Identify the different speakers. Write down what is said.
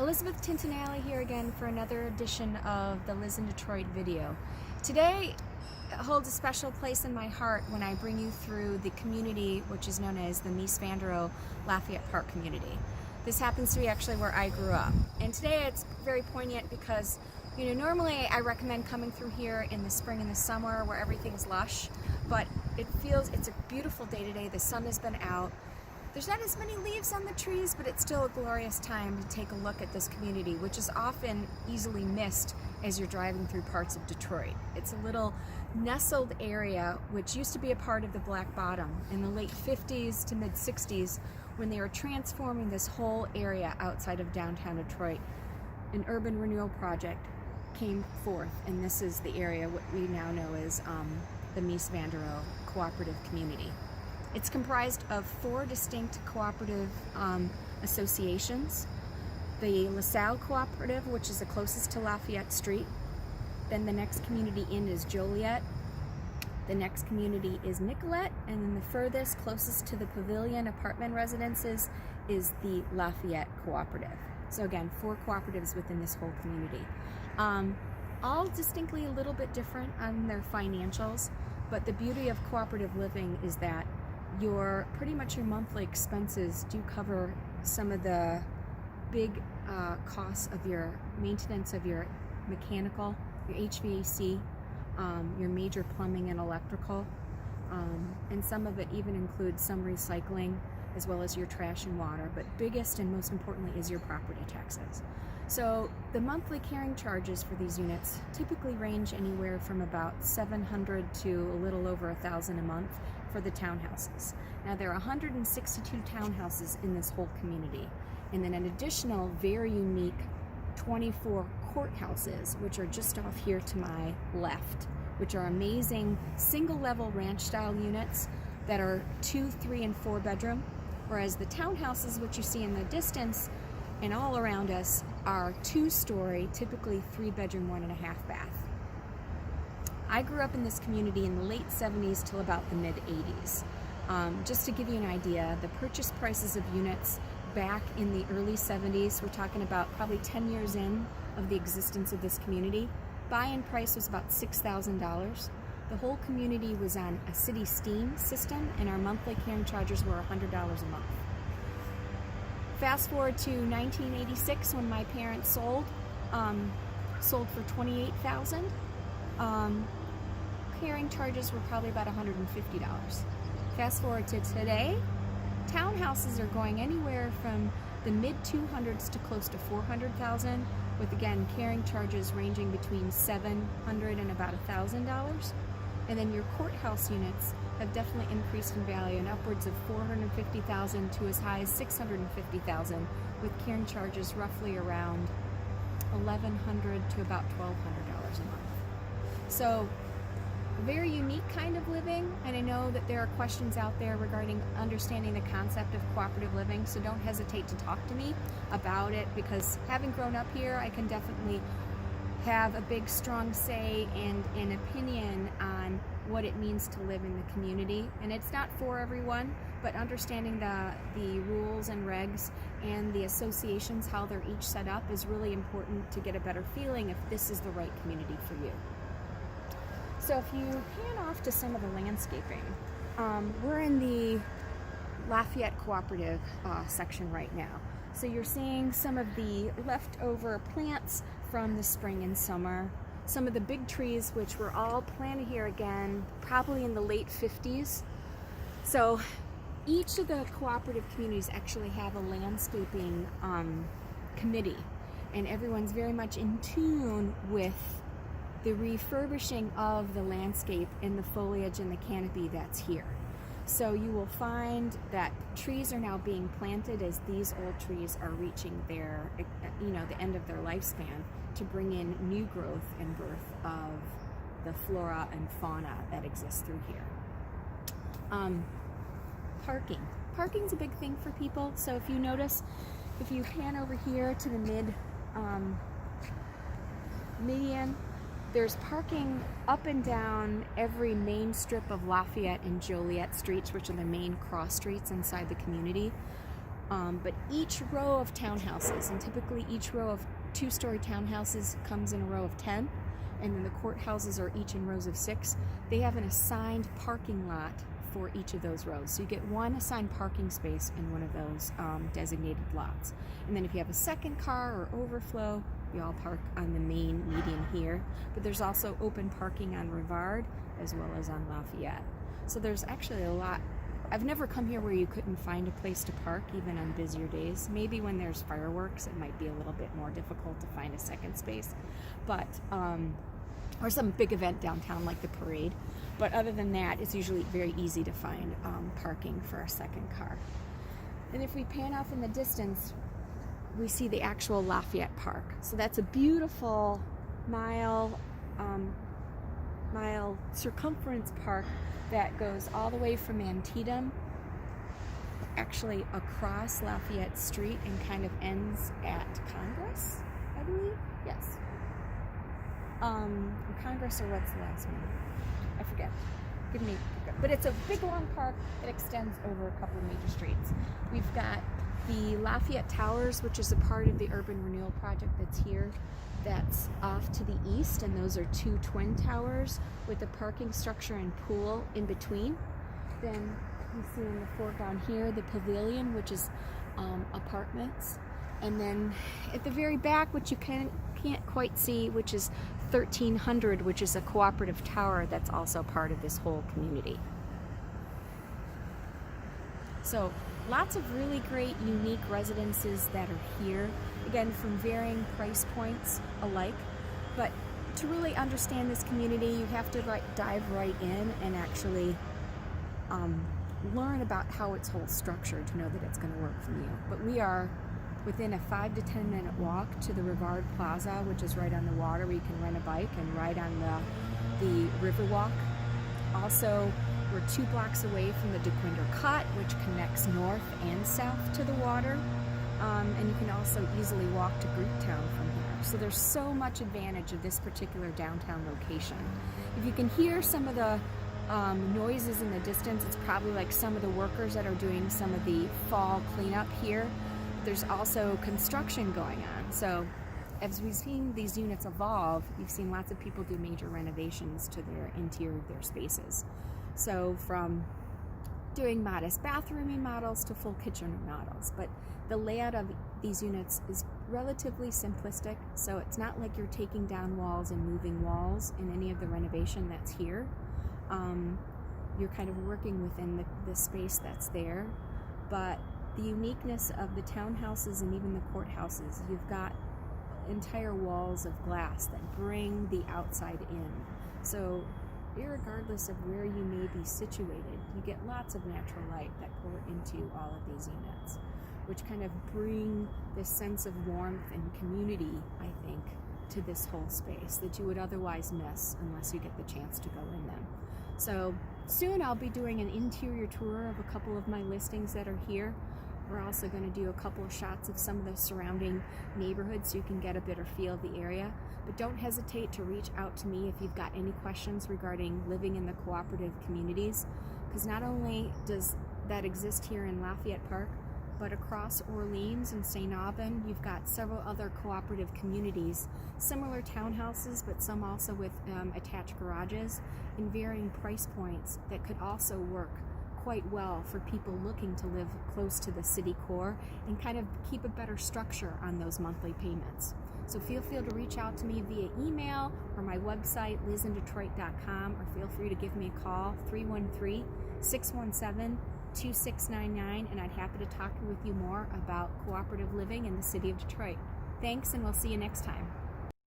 Speaker 1: Elizabeth Tintinelli here again for another edition of the Liz in Detroit video. Today holds a special place in my heart when I bring you through the community which is known as the Mies Lafayette Park community. This happens to be actually where I grew up. And today it's very poignant because, normally I recommend coming through here in the spring and the summer where everything's lush, but it's a beautiful day today. The sun has been out. There's not as many leaves on the trees, but it's still a glorious time to take a look at this community, which is often easily missed as you're driving through parts of Detroit. It's a little nestled area which used to be a part of the Black Bottom in the late 50s to mid 60s when they were transforming this whole area outside of downtown Detroit. An urban renewal project came forth, and this is the area what we now know as the Mies cooperative community. It's comprised of 4 distinct cooperative associations. The LaSalle Cooperative, which is the closest to Lafayette Street. Then the next community in is Joliet. The next community is Nicollet. And then the furthest, closest to the Pavilion apartment residences is the Lafayette Cooperative. So again, 4 cooperatives within this whole community. All distinctly a little bit different on their financials, but the beauty of cooperative living is that pretty much your monthly expenses do cover some of the big costs of your maintenance of your mechanical, your HVAC, your major plumbing and electrical, and some of it even includes some recycling as well as your trash and water, but biggest and most importantly is your property taxes. So the monthly carrying charges for these units typically range anywhere from about $700 to a little over $1,000 a month for the townhouses. Now there are 162 townhouses in this whole community, and then an additional very unique 24 courthouses, which are just off here to my left, which are amazing single-level ranch-style units that are 2, 3, and 4 bedroom, whereas the townhouses, which you see in the distance and all around us, are 2-story, typically 3-bedroom, 1.5 bath. I grew up in this community in the late 70s till about the mid 80s. Just to give you an idea, the purchase prices of units back in the early 70s, we're talking about probably 10 years in of the existence of this community, buy-in price was about $6,000. The whole community was on a city steam system, and our monthly carrying charges were $100 a month. Fast forward to 1986 when my parents sold for $28,000. Carrying charges were probably about $150. Fast forward to today, townhouses are going anywhere from the mid 200s to close to $400,000, with again carrying charges ranging between $700 and about $1,000. And then your courthouse units have definitely increased in value, and upwards of $450,000 to as high as $650,000, with carrying charges roughly around $1,100 to about $1,200 a month. So a very unique kind of living, and I know that there are questions out there regarding understanding the concept of cooperative living, so don't hesitate to talk to me about it, because having grown up here, I can definitely have a big strong say and an opinion on what it means to live in the community. And it's not for everyone, but understanding the rules and regs and the associations, how they're each set up, is really important to get a better feeling if this is the right community for you. So if you pan off to some of the landscaping, we're in the Lafayette Cooperative section right now. So you're seeing some of the leftover plants from the spring and summer. Some of the big trees, which were all planted here again, probably in the late 50s. So each of the cooperative communities actually have a landscaping committee, and everyone's very much in tune with the refurbishing of the landscape and the foliage and the canopy that's here. So you will find that trees are now being planted as these old trees are reaching their, the end of their lifespan, to bring in new growth and birth of the flora and fauna that exists through here. Parking. Parking's a big thing for people. So if you notice, if you pan over here to the median, there's parking up and down every main strip of Lafayette and Joliet streets, which are the main cross streets inside the community. But each row of townhouses, and typically each row of 2-story townhouses comes in a row of 10, and then the courthouses are each in rows of 6. They have an assigned parking lot for each of those rows. So you get one assigned parking space in one of those designated lots. And then if you have a second car or overflow, you all park on the main median here. But there's also open parking on Rivard as well as on Lafayette. So there's actually a lot. I've never come here where you couldn't find a place to park, even on busier days. Maybe when there's fireworks, it might be a little bit more difficult to find a second space, but or some big event downtown like the parade. But other than that, it's usually very easy to find parking for a second car. And if we pan off in the distance, we see the actual Lafayette Park. So that's a beautiful mile circumference park that goes all the way from Antietam, actually across Lafayette Street, and kind of ends at Congress, I believe. Yes. Congress, or what's the last one? I forget. But it's a big long park that extends over a couple of major streets. We've got the Lafayette Towers, which is a part of the urban renewal project that's here. That's off to the east, and those are 2 twin towers with a parking structure and pool in between. Then you see in the foreground here the pavilion, which is apartments. And then at the very back, which you can't quite see, which is 1300, which is a cooperative tower that's also part of this whole community. So lots of really great, unique residences that are here, again, from varying price points alike. But to really understand this community, you have to dive right in and actually learn about how it's whole structured to know that it's going to work for you. But we are within a 5 to 10 minute walk to the Rivard Plaza, which is right on the water, where you can rent a bike and ride on the Riverwalk. Also, we're 2 blocks away from the DeQuinder Cut, which connects north and south to the water. And you can also easily walk to Greektown from here. So there's so much advantage of this particular downtown location. If you can hear some of the noises in the distance, it's probably like some of the workers that are doing some of the fall cleanup here. There's also construction going on. So as we've seen these units evolve, you've seen lots of people do major renovations to their interior of their spaces. So from doing modest bathroom remodels to full kitchen remodels. But the layout of these units is relatively simplistic, so it's not like you're taking down walls and moving walls in any of the renovation that's here. You're kind of working within the space that's there. But the uniqueness of the townhouses and even the courthouses, you've got entire walls of glass that bring the outside in. So irregardless of where you may be situated, you get lots of natural light that pour into all of these units, which kind of bring this sense of warmth and community, I think, to this whole space that you would otherwise miss unless you get the chance to go in them. So soon I'll be doing an interior tour of a couple of my listings that are here. We're also going to do a couple of shots of some of the surrounding neighborhoods so you can get a better feel of the area. But don't hesitate to reach out to me if you've got any questions regarding living in the cooperative communities, because not only does that exist here in Lafayette Park, but across Orleans and St. Aubin, you've got several other cooperative communities, similar townhouses, but some also with attached garages in varying price points that could also work quite well for people looking to live close to the city core and kind of keep a better structure on those monthly payments. So feel free to reach out to me via email or my website, lizindetroit.com, or feel free to give me a call, 313-617-2699, and I'd happy to talk with you more about cooperative living in the city of Detroit. Thanks, and we'll see you next time.